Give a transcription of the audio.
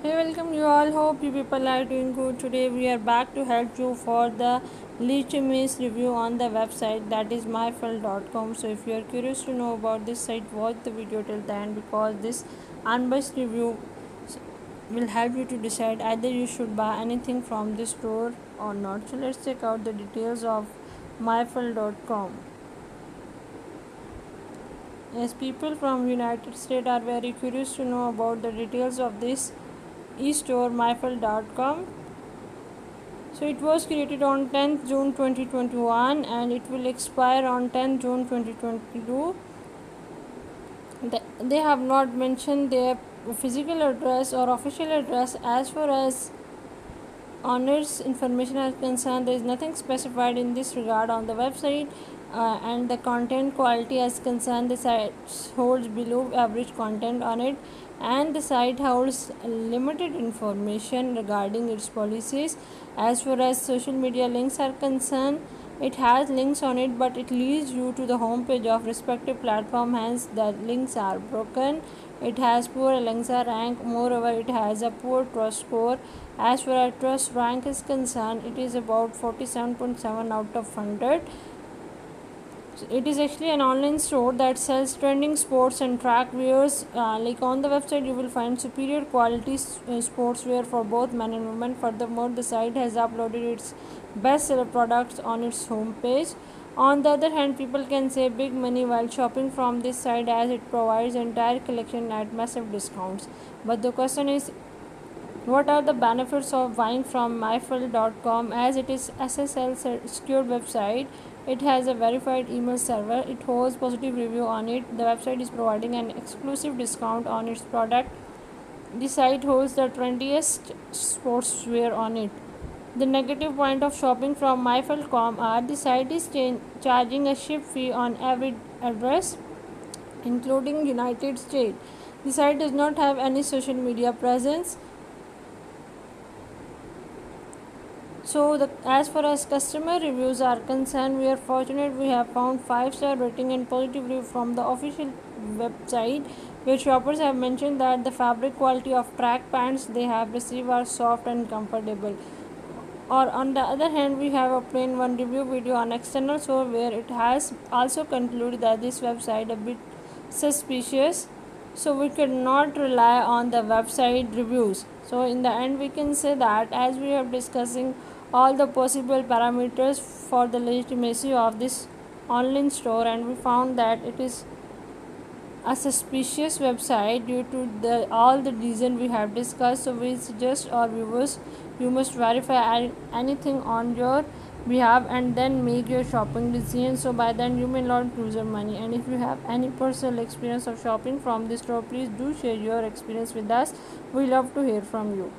Hey, welcome you all. Hope you people are doing good. Today we are back to help you for the legitimacy review on the website that is myfile.com. So if you are curious to know about this site, watch the video till the end because this unbiased review will help you to decide either you should buy anything from this store or not. So let's check out the details of myfile.com. As people from United States are very curious to know about the details of this e-store myfile.com. So it was created on 10th June 2021 and it will expire on 10th June 2022. They have not mentioned their physical address or official address. As far as owner's information are concerned, there is nothing specified in this regard on the website. And the content quality as concerned, the site holds below average content on it, and the site holds limited information regarding its policies. As far as social media links are concerned, it has links on it, but it leads you to the home page of respective platform, hence the links are broken. It has poor Alexa rank, moreover it has a poor trust score. As far as trust rank is concerned, it is about 47.7 out of 100. It is actually an online store that sells trending sports and track wears. Like on the website, you will find superior quality sportswear for both men and women. Furthermore, the site has uploaded its bestseller products on its homepage. On the other hand, people can save big money while shopping from this site as it provides entire collection at massive discounts. But the question is, what are the benefits of buying from myfile.com? As it is SSL secured website, it has a verified email server. It holds positive review on it. The website is providing an exclusive discount on its product. The site holds the trendiest sportswear on it. The negative point of shopping from myfile.com are the site is charging a ship fee on every address, including United States. The site does not have any social media presence. So, as far as customer reviews are concerned, we are fortunate we have found 5-star rating and positive review from the official website, where shoppers have mentioned that the fabric quality of track pants they have received are soft and comfortable. Or on the other hand, we have a plain one review video on external source where it has also concluded that this website a bit suspicious, so we could not rely on the website reviews. So in the end, we can say that as we are discussing all the possible parameters for the legitimacy of this online store, and we found that it is a suspicious website due to all the reason we have discussed. So we suggest our viewers, you must verify anything on your behalf and then make your shopping decision, so by then you may not lose your money. And if you have any personal experience of shopping from this store, please do share your experience with us. We love to hear from you.